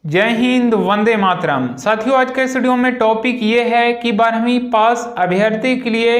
जय हिंद, वंदे मातरम। साथियों, आज के इस वीडियो में टॉपिक ये है कि 12वीं पास अभ्यर्थी के लिए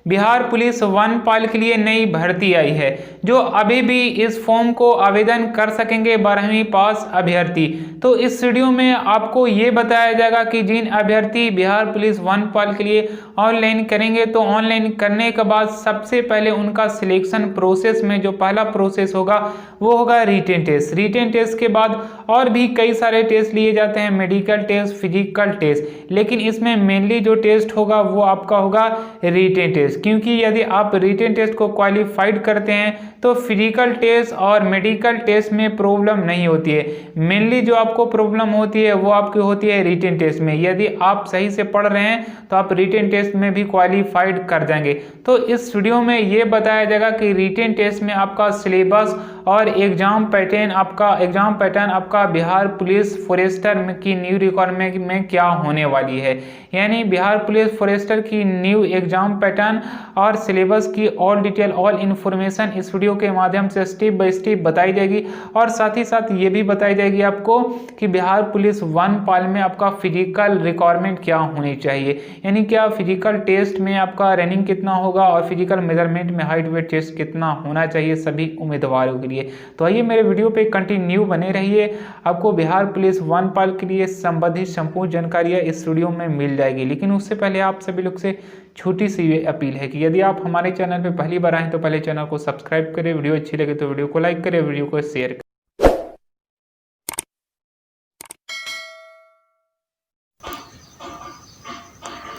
बिहार पुलिस वनपाल के लिए नई भर्ती आई है, जो अभी भी इस फॉर्म को आवेदन कर सकेंगे 12वीं पास अभ्यर्थी। तो इस वीडियो में आपको ये बताया जाएगा कि जिन अभ्यर्थी बिहार पुलिस वनपाल के लिए ऑनलाइन करेंगे, तो ऑनलाइन करने के बाद सबसे पहले उनका सिलेक्शन प्रोसेस में जो पहला प्रोसेस होगा वो होगा रिटेन टेस्ट। रिटेन टेस्ट के बाद और भी कई सारे टेस्ट लिए जाते हैं, मेडिकल टेस्ट, फिजिकल टेस्ट, लेकिन इसमें मेनली जो टेस्ट होगा वो आपका होगा रिटेन टेस्ट। क्योंकि यदि आप रिटेन टेस्ट को क्वालिफाइड करते हैं तो फिजिकल टेस्ट और मेडिकल टेस्ट में प्रॉब्लम नहीं होती है। मेनली जो आपको प्रॉब्लम होती है वो आपकी होती है रिटेन टेस्ट में। यदि आप सही से पढ़ रहे हैं तो आप रिटेन टेस्ट में भी क्वालिफाइड कर जाएंगे। तो इस वीडियो में ये बताया जाएगा कि रिटेन टेस्ट में आपका सिलेबस और एग्जाम पैटर्न आपका बिहार पुलिस फॉरेस्टर की न्यू रिक्वायरमेंट में क्या होने वाली है। यानी बिहार पुलिस फॉरेस्टर की न्यू एग्जाम पैटर्न और सिलेबस की ऑल डिटेल, ऑल इन्फॉर्मेशन इस वीडियो के माध्यम से स्टेप बाय स्टेप बताई जाएगी। और साथ ही साथ ये भी बताई जाएगी आपको कि बिहार पुलिस वनपाल में आपका फिजिकल रिक्वायरमेंट क्या होनी चाहिए, यानी क्या फिजिकल टेस्ट में आपका रनिंग कितना होगा और फिजिकल मेजरमेंट में हाइट वेट टेस्ट कितना होना चाहिए सभी उम्मीदवारों के लिए। तो आइए मेरे वीडियो पे कंटिन्यू बने रहिए, आपको बिहार पुलिस वनपाल के लिए संबंधित संपूर्ण जानकारियां इस वीडियो में मिल जाएगी। लेकिन उससे पहले आप सभी लोग से छोटी सी अपील है कि यदि आप हमारे चैनल पे पहली बार आए तो पहले चैनल को सब्सक्राइब करें, वीडियो अच्छी लगे तो वीडियो को लाइक करें, वीडियो को शेयर करें।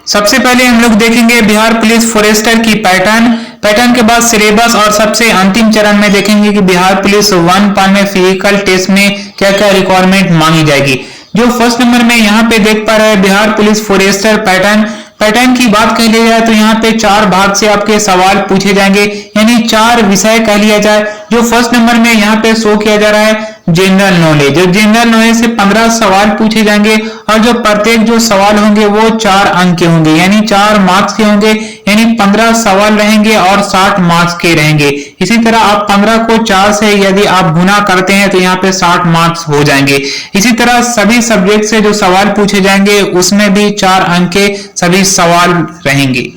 सबसे पहले हम लोग देखेंगे बिहार पुलिस फॉरेस्टर की पैटर्न के बाद सिलेबस और सबसे अंतिम चरण में देखेंगे कि बिहार पुलिस वनपाल में फिजिकल टेस्ट में क्या क्या रिक्वायरमेंट मांगी जाएगी। जो फर्स्ट नंबर में यहाँ पे देख पा रहे हैं बिहार पुलिस फॉरेस्टर पैटर्न की बात कह लिया जाए तो यहाँ पे 4 भाग से आपके सवाल पूछे जाएंगे, यानी 4 विषय कह लिया जाए। जो फर्स्ट नंबर में यहाँ पे शो किया जा रहा है जनरल नॉलेज, जो जनरल नॉलेज से 15 सवाल पूछे जाएंगे और जो प्रत्येक जो सवाल होंगे वो 4 अंक के होंगे, यानी 4 मार्क्स के होंगे, यानी 15 सवाल रहेंगे और 60 मार्क्स के रहेंगे। इसी तरह आप 15 को 4 से यदि आप गुना करते हैं तो यहाँ पे 60 मार्क्स हो जाएंगे। इसी तरह सभी सब्जेक्ट से जो सवाल पूछे जाएंगे उसमें भी 4 अंक के सभी सवाल रहेंगे।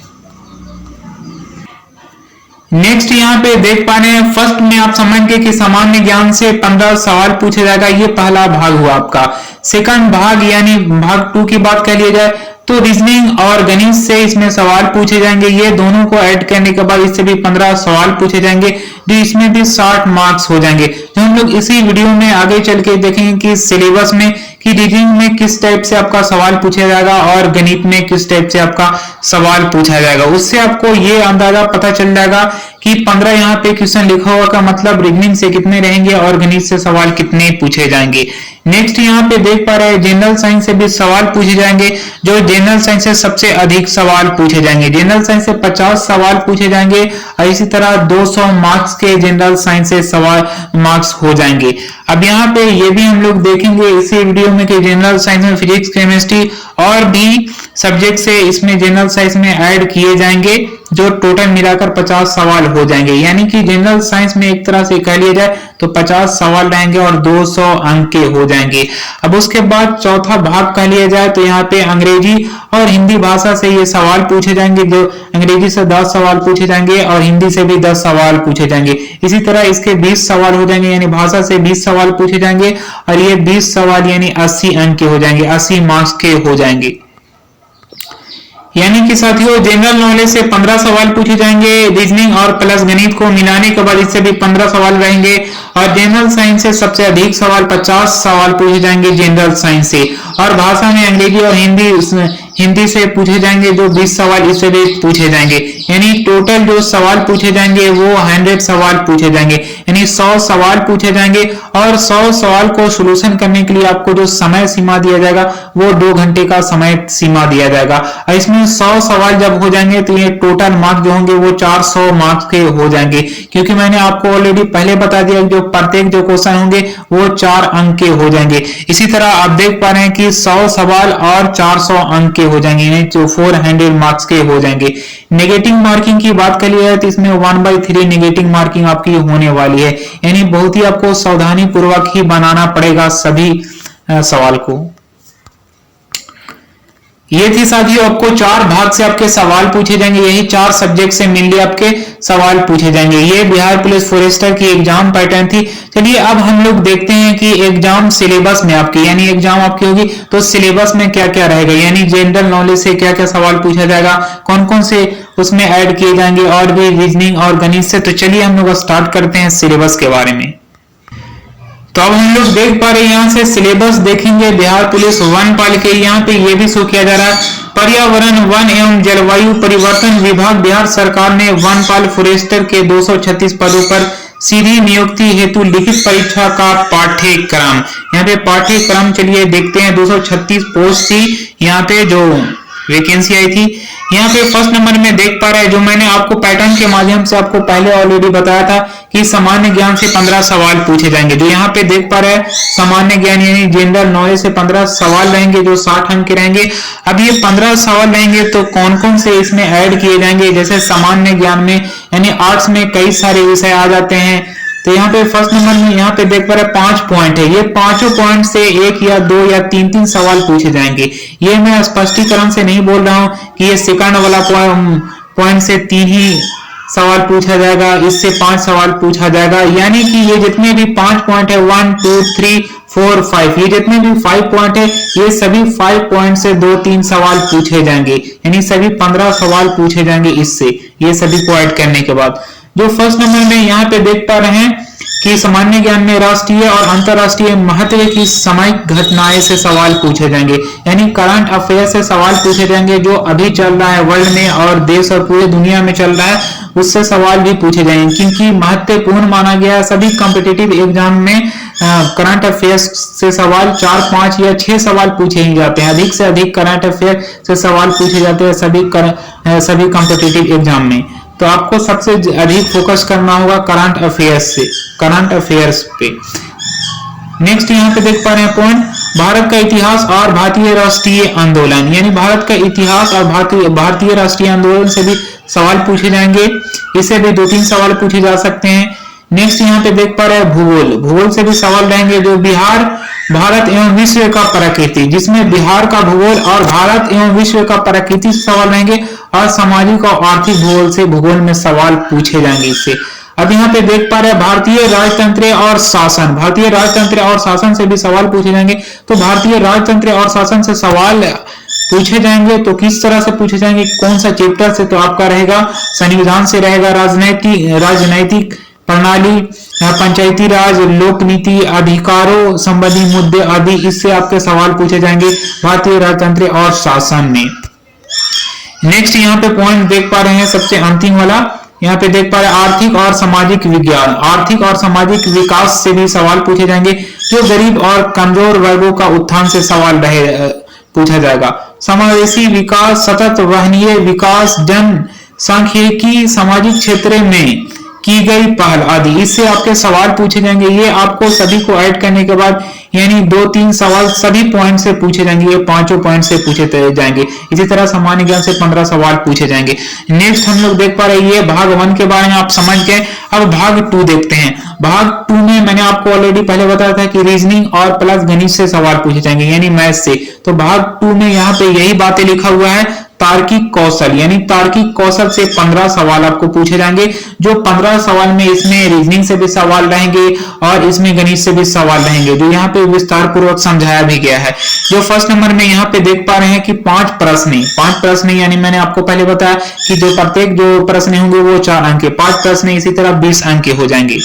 नेक्स्ट यहाँ पे देख पा रहे हैं फर्स्ट में आप समझेंगे कि सामान्य ज्ञान से 15 सवाल पूछे जाएगा, ये पहला भाग हुआ आपका। सेकंड भाग यानी भाग 2 की बात कर लिया जाए तो रीजनिंग और गणित से इसमें सवाल पूछे जाएंगे, ये दोनों को ऐड करने के बाद इससे भी 15 सवाल पूछे जाएंगे, जो इसमें भी 60 मार्क्स हो जाएंगे। जो हम लोग इसी वीडियो में आगे चल के देखेंगे कि सिलेबस में कि रीजनिंग में किस टाइप से आपका सवाल पूछा जाएगा और गणित में किस टाइप से आपका सवाल पूछा जाएगा। उससे आपको ये अंदाजा पता चल जाएगा कि 15 यहाँ पे क्वेश्चन लिखा हुआ का मतलब रीजनिंग से कितने रहेंगे और गणित से सवाल कितने पूछे जाएंगे। नेक्स्ट यहाँ पे देख पा रहे हैं जनरल साइंस से भी सवाल पूछे जाएंगे, जो जनरल साइंस से सबसे अधिक सवाल पूछे जाएंगे। जनरल साइंस से 50 सवाल पूछे जाएंगे और इसी तरह 200 मार्क्स के जनरल साइंस से सवाल मार्क्स हो जाएंगे। अब यहाँ पे ये भी हम लोग देखेंगे इसी वीडियो में कि जनरल साइंस में फिजिक्स, केमिस्ट्री और भी सब्जेक्ट से इसमें जनरल साइंस में ऐड किए जाएंगे, जो टोटल मिलाकर 50 सवाल हो जाएंगे। यानी कि जनरल साइंस में एक तरह से कह लिया जाए तो 50 सवाल रहेंगे और 200 अंक के हो जाएंगे। अब उसके बाद चौथा भाग कह लिया जाए तो यहाँ पे अंग्रेजी और हिंदी भाषा से ये सवाल पूछे जाएंगे, जो अंग्रेजी से 10 सवाल पूछे जाएंगे और हिंदी से भी 10 सवाल पूछे जाएंगे। इसी तरह इसके 20 सवाल हो जाएंगे, यानी भाषा से 20 सवाल पूछे जाएंगे और ये 20 सवाल यानी 80 अंक के हो जाएंगे, 80 मार्क्स के हो जाएंगे। यानी कि साथियों जनरल नॉलेज से 15 सवाल पूछे जाएंगे, रीजनिंग और प्लस गणित को मिलाने के बाद इससे भी 15 सवाल रहेंगे और जनरल साइंस से सबसे अधिक सवाल 50 सवाल पूछे जाएंगे जनरल साइंस से, और भाषा में अंग्रेजी और हिंदी से पूछे जाएंगे, जो 20 सवाल इससे भी पूछे जाएंगे। यानी टोटल जो सवाल पूछे जाएंगे वो 100 सवाल पूछे जाएंगे, यानी 100 सवाल पूछे जाएंगे और 100 सवाल को सोल्यूशन करने के लिए आपको जो समय सीमा दिया जाएगा वो 2 घंटे का समय सीमा दिया जाएगा। और इसमें 100 सवाल जब हो जाएंगे तो ये टोटल मार्क्स जो होंगे वो 400 मार्क्स के हो जाएंगे, क्योंकि मैंने आपको ऑलरेडी पहले बता दिया जो प्रत्येक जो क्वेश्चन होंगे वो 4 अंक के हो जाएंगे। इसी तरह आप देख पा रहे हैं कि 100 सवाल और 400 अंक के हो जाएंगे, यानी जो 400 मार्क्स के हो जाएंगे। नेगेटिव मार्किंग की बात कर लिया है तो इसमें 1/3 नेगेटिव मार्किंग आपकी होने वाली है, यानी बहुत ही आपको सावधानी पूर्वक ही बनाना पड़ेगा सभी सवाल को। ये थी साथियों, आपको 4 भाग से आपके सवाल पूछे जाएंगे, यही 4 सब्जेक्ट से मेनली आपके सवाल पूछे जाएंगे। ये बिहार पुलिस फॉरेस्टर की एग्जाम पैटर्न थी। चलिए अब हम लोग देखते हैं कि एग्जाम सिलेबस में आपकी, यानी एग्जाम आपकी होगी तो सिलेबस में क्या क्या रहेगा, यानी जनरल नॉलेज से क्या क्या सवाल पूछा जाएगा, कौन कौन से उसमें ऐड किए जाएंगे, और भी रीजनिंग और गणित से। तो चलिए हम लोग स्टार्ट करते हैं सिलेबस के बारे में। तो अब हम लोग देख पा रहे हैं, यहाँ से सिलेबस देखेंगे बिहार पुलिस वनपाल के। यहाँ पे ये भी शो किया जा रहा है, पर्यावरण वन एवं जलवायु परिवर्तन विभाग बिहार सरकार ने वनपाल फॉरेस्टर के 236 पदों पर सीधी नियुक्ति हेतु लिखित परीक्षा का पाठ्यक्रम। यहाँ पे पाठ्यक्रम चलिए देखते हैं। 236 पोस्ट थी यहाँ पे जो वैकेंसी आई थी। यहाँ पे फर्स्ट नंबर में देख पा रहे हैं, जो मैंने आपको पैटर्न के माध्यम से आपको पहले ऑलरेडी बताया था कि सामान्य ज्ञान से 15 सवाल पूछे जाएंगे। जो यहाँ पे देख पा रहे हैं सामान्य ज्ञान यानी जनरल नॉलेज से 15 सवाल रहेंगे जो 60 अंक के रहेंगे। अब ये 15 सवाल रहेंगे तो कौन कौन से इसमें ऐड किए जाएंगे, जैसे सामान्य ज्ञान में यानी आर्ट्स में कई सारे विषय आ जाते हैं। तो यहाँ पे फर्स्ट नंबर में यहाँ पे देख पा रहे 5 पॉइंट है, ये पांचों पॉइंट से 1 या 2 या 3 सवाल पूछे जाएंगे। ये मैं स्पष्टीकरण से नहीं बोल रहा हूँ कि ये सेकंड वाला पॉइंट से 3 ही सवाल पूछा जाएगा, इससे 5 सवाल पूछा जाएगा। यानी कि ये जितने भी 5 पॉइंट है 1 2 3 4 5, ये जितने भी 5 पॉइंट है ये सभी 5 पॉइंट से 2-3 सवाल पूछे जाएंगे, यानी सभी 15 सवाल पूछे जाएंगे इससे, ये सभी को ऐड करने के बाद। जो फर्स्ट नंबर में यहाँ पे देख पा रहे हैं कि सामान्य ज्ञान में राष्ट्रीय और अंतरराष्ट्रीय महत्व की सामयिक घटनाएं से सवाल पूछे जाएंगे, यानी करंट अफेयर से सवाल पूछे जाएंगे जो अभी चल रहा है वर्ल्ड में और देश और पूरे दुनिया में चल रहा है, उससे सवाल भी पूछे जाएंगे। क्योंकि महत्वपूर्ण माना गया है सभी कॉम्पिटिटिव एग्जाम में करंट अफेयर्स से सवाल 4 5 या 6 सवाल पूछे ही जाते हैं, अधिक से अधिक करंट अफेयर से सवाल पूछे जाते हैं सभी कॉम्पिटिटिव एग्जाम में। तो आपको सबसे अधिक फोकस करना होगा करंट अफेयर्स पे। नेक्स्ट यहाँ पे देख पा रहे हैं पॉइंट, भारत का इतिहास और भारतीय राष्ट्रीय आंदोलन, यानी भारत का इतिहास और भारतीय राष्ट्रीय आंदोलन से भी सवाल पूछे जाएंगे, इससे भी 2-3 सवाल पूछे जा सकते हैं। नेक्स्ट यहाँ पे देख पा रहे हैं भूगोल से भी सवाल रहेंगे, जो बिहार भारत एवं विश्व का प्रकृति, जिसमें बिहार का भूगोल और भारत एवं विश्व का प्रकृति से सवाल रहेंगे, और सामाजिक और आर्थिक भूगोल में सवाल पूछे जाएंगे इससे। अब यहाँ पे देख पा रहे हैं भारतीय राजतंत्र और शासन से भी सवाल पूछे जाएंगे। तो भारतीय राजतंत्र और शासन से सवाल पूछे जाएंगे तो किस तरह से पूछे जाएंगे, कौन सा चैप्टर से, तो आपका रहेगा संविधान से रहेगा, राजनैतिक प्रणाली, पंचायती राज, लोक नीति, अधिकारों संबंधी मुद्दे आदि, इससे आपके सवाल पूछे जाएंगे भारतीय राजतंत्र और शासन में। नेक्स्ट यहाँ पे पॉइंट देख पा रहे हैं सबसे अंतिम वाला, यहाँ पे देख पा रहे हैं आर्थिक और सामाजिक विज्ञान, आर्थिक और सामाजिक विकास से भी सवाल पूछे जाएंगे, जो गरीब और कमजोर वर्गों का उत्थान से सवाल पूछा जाएगा। समावेशी विकास, सतत वहनीय विकास, जनसांख्यिकी, सामाजिक क्षेत्र में की गई पहल आदि, इससे आपके सवाल पूछे जाएंगे। ये आपको सभी को ऐड करने के बाद यानी 2-3 सवाल सभी पॉइंट से पूछे जाएंगे, ये 5 पॉइंट से पूछे जाएंगे। इसी तरह सामान्य ज्ञान से 15 सवाल पूछे जाएंगे। नेक्स्ट हम लोग देख पा रहे हैं ये भाग 1 के बारे में आप समझ गए। अब भाग 2 देखते हैं। भाग 2 में मैंने आपको ऑलरेडी पहले बताया था कि रीजनिंग और प्लस गणित से सवाल पूछे जाएंगे, यानी मैथ से। तो भाग 2 में यहाँ पे यही बातें लिखा हुआ है, तार्किक कौशल, यानी तार्किक कौशल से 15 सवाल आपको पूछे जाएंगे, जो 15 सवाल में इसमें रीजनिंग से भी सवाल रहेंगे और इसमें गणित से भी सवाल रहेंगे, जो यहाँ पे विस्तार पूर्वक समझाया भी गया है। जो फर्स्ट नंबर में यहाँ पे देख पा रहे हैं कि 5 प्रश्न, यानी मैंने आपको पहले बताया कि जो प्रत्येक जो प्रश्न होंगे वो 4 अंक के, 5 प्रश्न इसी तरह 20 अंक के हो जाएंगे।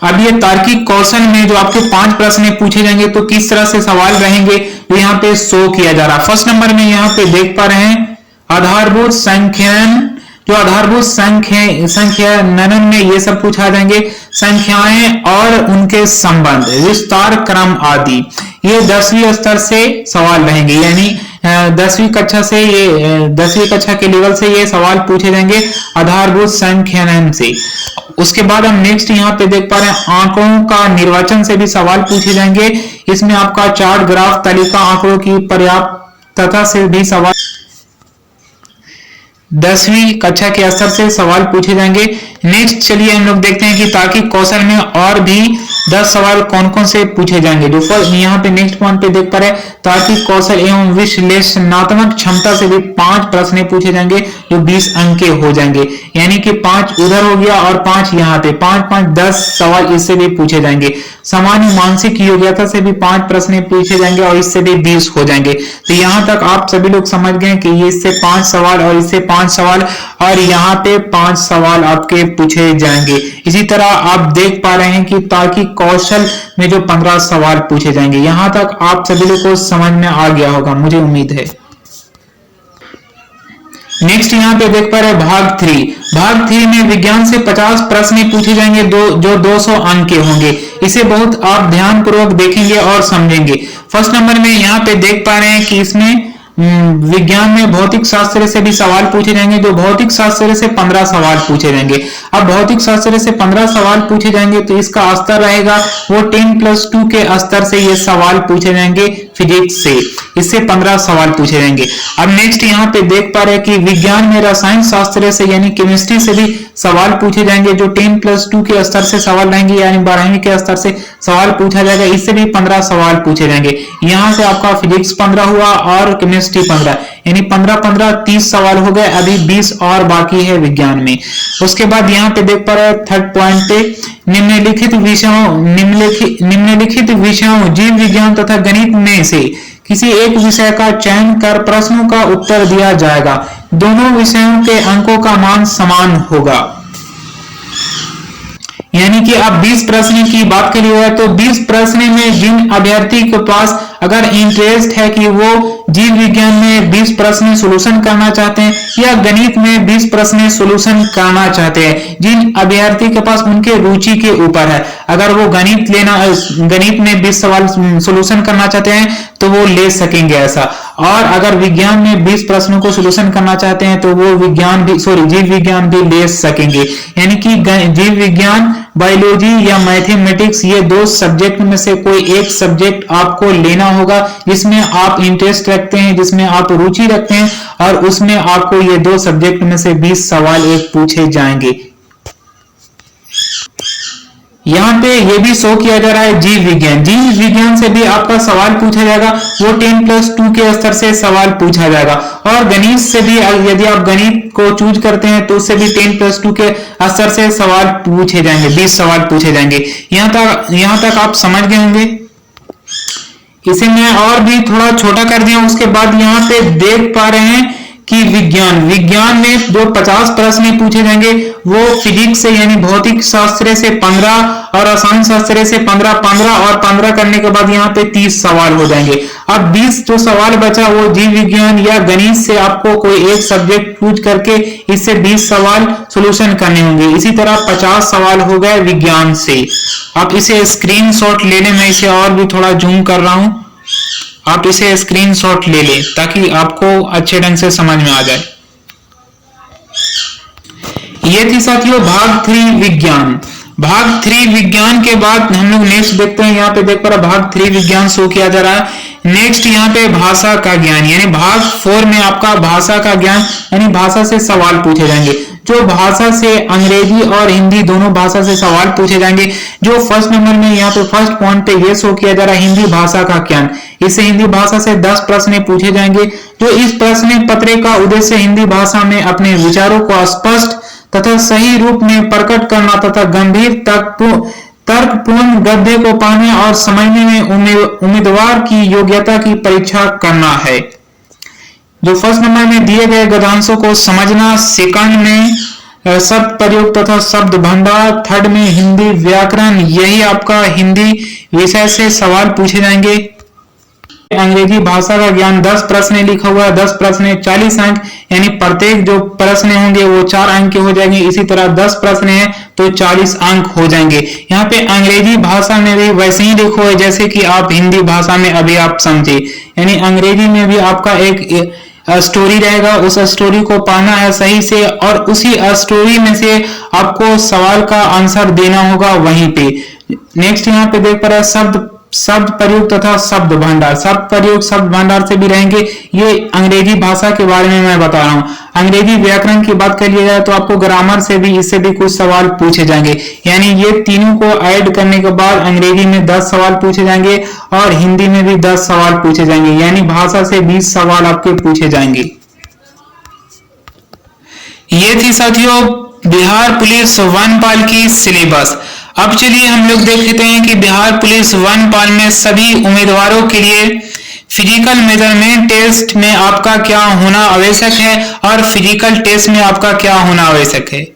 अब ये तार्किक कौशल में जो आपके 5 प्रश्न पूछे जाएंगे तो किस तरह से सवाल रहेंगे वो यहाँ पे शो किया जा रहा है। फर्स्ट नंबर में यहाँ पे देख पा रहे हैं आधारभूत संख्यान, जो आधारभूत संख्यानन में ये सब पूछा जाएंगे, संख्याएं और उनके संबंध, विस्तार क्रम आदि, ये 10वीं स्तर से सवाल रहेंगे, यानी 10वीं कक्षा से ये 10वीं कक्षा के लेवल से ये सवाल पूछे जाएंगे आधारभूत संख्यानन से। उसके बाद हम नेक्स्ट यहाँ पे देख पा रहे हैं आंकड़ों का निर्वचन से भी सवाल पूछे जाएंगे। इसमें आपका चार्ट, ग्राफ, तालिका, आंकड़ों की पर्याप्तता से भी सवाल। 10वीं कक्षा के स्तर से सवाल पूछे जाएंगे। नेक्स्ट चलिए हम लोग देखते हैं कि तार्किक कौशल में और भी 10 सवाल कौन कौन से पूछे जाएंगे। जो यहाँ पे नेक्स्ट पॉइंट पे देख पा रहे हैं, तार्किक कौशल एवं विश्लेषणात्मक क्षमता से भी 5 प्रश्न पूछे जाएंगे जो 20 अंक के हो जाएंगे, यानी कि 5 उधर हो गया और 5 यहाँ पे, 5 5 10 सवाल इससे भी पूछे जाएंगे। सामान्य मानसिक योग्यता से भी 5 प्रश्न पूछे जाएंगे और इससे भी 20 हो जाएंगे। तो यहाँ तक आप सभी लोग समझ गए कि ये इससे 5 सवाल और इससे 5 सवाल और यहाँ पे 5 सवाल आपके पूछे जाएंगे। इसी तरह आप देख पा रहे हैं कि तार्किक कौशल में जो 15 सवाल पूछे जाएंगे। यहाँ तक आप सभी लोग को समझ में आ गया होगा, मुझे उम्मीद है। नेक्स्ट यहाँ पे देख पा रहे हैं भाग 3। भाग 3 में विज्ञान से 50 प्रश्न पूछे जाएंगे जो 200 अंक के होंगे। इसे बहुत आप ध्यान पूर्वक देखेंगे और समझेंगे। फर्स्ट नंबर में यहाँ पे देख पा रहे हैं कि इसमें विज्ञान में भौतिक शास्त्र से भी सवाल पूछे जाएंगे, जो भौतिक शास्त्र से 15 सवाल पूछे जाएंगे। अब भौतिक शास्त्र से 15 सवाल पूछे जाएंगे तो इसका स्तर रहेगा वो 10+2 के स्तर से ये सवाल पूछे जाएंगे फिजिक्स से, इससे 15 सवाल पूछे जाएंगे। अब नेक्स्ट यहाँ पे देख पा रहे हैं कि विज्ञान में रसायन शास्त्र से यानी केमिस्ट्री से भी सवाल पूछे जाएंगे, जो 10+2 के स्तर से सवाल रहेंगे, यानी 12वीं के स्तर से सवाल पूछा जाएगा, इससे भी 15 सवाल पूछे जाएंगे। यहाँ से आपका फिजिक्स 15 हुआ और केमिस्ट्री 15, यानी 15-15 30 सवाल हो गए। अभी 20 और बाकी है विज्ञान में। उसके बाद यहाँ पे देख पा रहे हैं थर्ड पॉइंट पे निम्नलिखित विषयों जीव विज्ञान तथा गणित में से किसी एक विषय का चयन कर प्रश्नों का उत्तर दिया जाएगा। दोनों विषयों के अंकों का मान समान होगा। यानी कि अब 20 प्रश्न की बात करी है तो 20 प्रश्न में जिन अभ्यर्थी के पास अगर इंटरेस्ट है कि वो जीव विज्ञान में 20 प्रश्न सॉल्यूशन करना चाहते हैं या गणित में 20 प्रश्न सॉल्यूशन करना चाहते हैं, जिन अभ्यर्थी के पास उनके रुचि के ऊपर है, अगर वो गणित में 20 सवाल सॉल्यूशन करना चाहते हैं तो वो ले सकेंगे ऐसा। और अगर विज्ञान में 20 प्रश्नों को सॉल्यूशन करना चाहते हैं तो वो जीव विज्ञान भी ले सकेंगे। यानी कि जीव विज्ञान, बायोलॉजी या मैथमेटिक्स, ये 2 सब्जेक्ट में से कोई एक सब्जेक्ट आपको लेना होगा जिसमें आप इंटरेस्ट रखते हैं, जिसमें आप रुचि रखते हैं, और उसमें आपको ये 2 सब्जेक्ट में से 20 सवाल एक पूछे जाएंगे। यहाँ पे ये भी शो किया जा रहा है जीव विज्ञान से भी आपका सवाल पूछा जाएगा, वो 10+2 के स्तर से सवाल पूछा जाएगा। और गणित से भी यदि आप गणित को चूज करते हैं तो उससे भी 10+2 के स्तर से सवाल पूछे जाएंगे, 20 सवाल पूछे जाएंगे। यहाँ तक आप समझ गए होंगे। इसे मैं और भी थोड़ा छोटा कर दिया। उसके बाद यहाँ पे देख पा रहे हैं कि विज्ञान में जो 50 प्रश्न पूछे जाएंगे वो फिजिक्स से यानी भौतिक शास्त्र से 15 और रसायन शास्त्र से 15 और 15 करने के बाद यहाँ पे 30 सवाल हो जाएंगे। अब 20 जो सवाल बचा वो जीव विज्ञान या गणित से आपको कोई एक सब्जेक्ट चूज करके इससे 20 सवाल सॉल्यूशन करने होंगे। इसी तरह 50 सवाल हो गए विज्ञान से। आप इसे स्क्रीनशॉट ले लें, मैं इसे और भी थोड़ा जूम कर रहा हूं, आप इसे स्क्रीनशॉट ले लें ताकि आपको अच्छे ढंग से समझ में आ जाए। ये थी साथियों भाग 3 विज्ञान। भाग 3 विज्ञान के बाद हम लोग नेक्स्ट देखते हैं। यहाँ पे देख पा रहे भाग 3 विज्ञान शो किया जा रहा है। नेक्स्ट यहाँ पे भाषा का ज्ञान, यानी भाग 4 में आपका भाषा का ज्ञान यानी भाषा से सवाल पूछे जाएंगे। जो भाषा से अंग्रेजी और हिंदी दोनों भाषा से सवाल पूछे जाएंगे। जो फर्स्ट नंबर में यहाँ पे फर्स्ट पॉइंट पे ये शो किया जा रहा है हिंदी भाषा का ज्ञान। इससे हिंदी भाषा से 10 प्रश्न पूछे जाएंगे। जो इस प्रश्न पत्र का उद्देश्य हिंदी भाषा में अपने विचारों को स्पष्ट तथा सही रूप में प्रकट करना तथा गंभीर तर्कपूर्ण गद्य को पाने और समझने में उम्मीदवार की योग्यता की परीक्षा करना है। जो फर्स्ट नंबर में दिए गए गद्यांशों को समझना, सेकंड में शब्द प्रयोग तथा शब्द भंडार, थर्ड में हिंदी व्याकरण, यही आपका हिंदी विषय से सवाल पूछे जाएंगे। अंग्रेजी भाषा का ज्ञान 10 प्रश्न लिखा हुआ है, 10 प्रश्न 40 अंक, यानी प्रत्येक जो प्रश्न होंगे वो 4 अंक के हो जाएंगे। इसी तरह 10 प्रश्न है तो 40 अंक हो जाएंगे। यहाँ पे अंग्रेजी भाषा में भी वैसे ही लिखो है जैसे कि आप हिंदी भाषा में अभी आप समझे, यानी अंग्रेजी में भी आपका एक स्टोरी रहेगा, उस स्टोरी को पढ़ना है सही से और उसी स्टोरी में से आपको सवाल का आंसर देना होगा वहीं पे। नेक्स्ट यहाँ पे देख पा रहे शब्द शब्द प्रयोग तथा शब्द भंडार। शब्द प्रयोग शब्द भंडार से भी रहेंगे। ये अंग्रेजी भाषा के बारे में मैं बता रहा हूँ। अंग्रेजी व्याकरण की बात कर लिया जाए तो आपको ग्रामर से भी, इससे भी कुछ सवाल पूछे जाएंगे। यानी ये तीनों को ऐड करने के बाद अंग्रेजी में 10 सवाल पूछे जाएंगे और हिंदी में भी 10 सवाल पूछे जाएंगे, यानी भाषा से 20 सवाल आपके पूछे जाएंगे। ये थी साथियों बिहार पुलिस वनपाल की सिलेबस। अब चलिए हम लोग देख लेते हैं कि बिहार पुलिस वनपाल में सभी उम्मीदवारों के लिए फिजिकल मेजरमेंट टेस्ट में आपका क्या होना आवश्यक है और फिजिकल टेस्ट में आपका क्या होना आवश्यक है।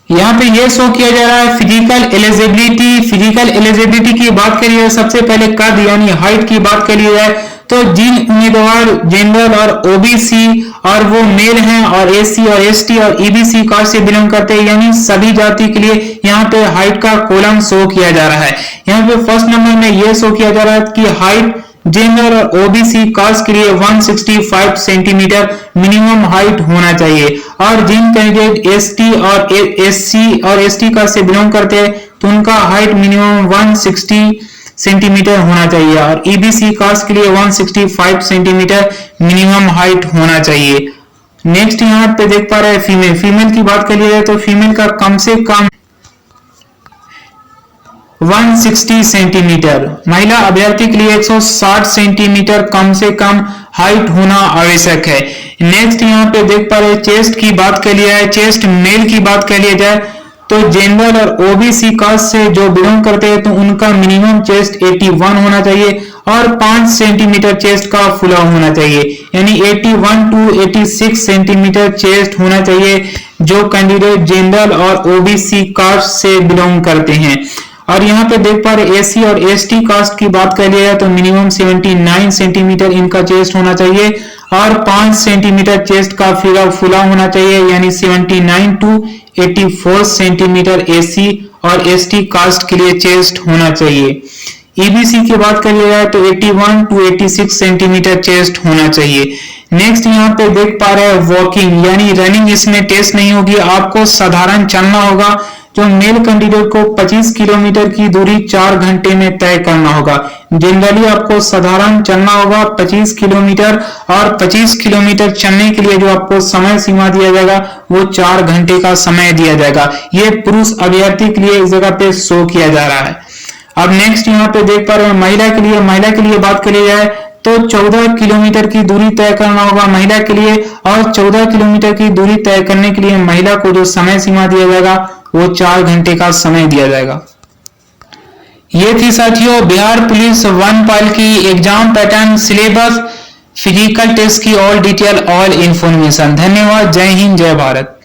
यहाँ पे ये शो किया जा रहा है फिजिकल एलिजिबिलिटी। फिजिकल एलिजिबिलिटी की बात करिए, सबसे पहले कद यानी हाइट की बात करिए जाए तो जिन उम्मीदवार जनरल और ओबीसी और वो मेल हैं और एससी और एसटी और ईबीसी कास्ट से बिलोंग करते हैं, यानी सभी जाति के लिए यहाँ पे हाइट का कॉलम शो किया जा रहा है। यहाँ पे फर्स्ट नंबर में ये शो किया जा रहा है कि हाइट जनरल और ओबीसी कास्ट के लिए 165 सेंटीमीटर मिनिमम हाइट होना चाहिए और जिन कैंडिडेट एसटी और एससी और एसटी कास्ट से बिलोंग करते हैं तो उनका हाइट मिनिमम 160 सेंटीमीटर होना चाहिए और ईबीसी कास्ट के लिए 165 सेंटीमीटर मिनिमम हाइट होना चाहिए। नेक्स्ट यहाँ पे देख पा रहे हैं फीमेल। फीमेल की बात कर लिया जाए तो फीमेल का कम से कम 160 सेंटीमीटर, महिला अभ्यर्थी के लिए 160 सेंटीमीटर कम से कम हाइट होना आवश्यक है। नेक्स्ट यहाँ पे देख पा रहे चेस्ट की बात कर लिया है। चेस्ट मेल की बात कर लिया जाए तो जनरल और ओबीसी कास्ट से जो बिलोंग करते हैं तो उनका मिनिमम चेस्ट 81 होना चाहिए और 5 सेंटीमीटर चेस्ट का फुला होना चाहिए, यानी 81 टू 86 सेंटीमीटर चेस्ट होना चाहिए जो कैंडिडेट जनरल और ओबीसी कास्ट से बिलोंग करते हैं। और यहाँ पे देख पा रहे एससी और एसटी कास्ट की बात कर लिया तो मिनिमम 79 सेंटीमीटर इनका चेस्ट होना चाहिए और 5 सेंटीमीटर चेस्ट का फिगर फुला होना चाहिए, यानी 79 टू 84 सेंटीमीटर एससी और एसटी कास्ट के लिए चेस्ट होना चाहिए। ईबीसी की बात कर लिया जाए तो 81 टू 86 सेंटीमीटर चेस्ट होना चाहिए। नेक्स्ट यहाँ पे देख पा रहे हैं वॉकिंग यानी रनिंग, इसमें टेस्ट नहीं होगी, आपको साधारण चलना होगा। जो मेल कैंडिडेट को 25 किलोमीटर की दूरी 4 घंटे में तय करना होगा। जनरली आपको साधारण चलना होगा 25 किलोमीटर और 25 किलोमीटर चलने के लिए जो आपको समय सीमा दिया जाएगा वो 4 घंटे का समय दिया जाएगा। ये पुरुष अभ्यर्थी के लिए इस जगह पे शो किया जा रहा है। अब नेक्स्ट यहाँ पे देख पा रहे हैं महिला के लिए। महिला के लिए बात करी जाए तो 14 किलोमीटर की दूरी तय करना होगा महिला के लिए और 14 किलोमीटर की दूरी तय करने के लिए महिला को जो समय सीमा दिया जाएगा वो 4 घंटे का समय दिया जाएगा। ये थी साथियों बिहार पुलिस वनपाल की exam pattern, syllabus, physical test की ऑल डिटेल, ऑल इंफॉर्मेशन। धन्यवाद। जय हिंद, जय भारत।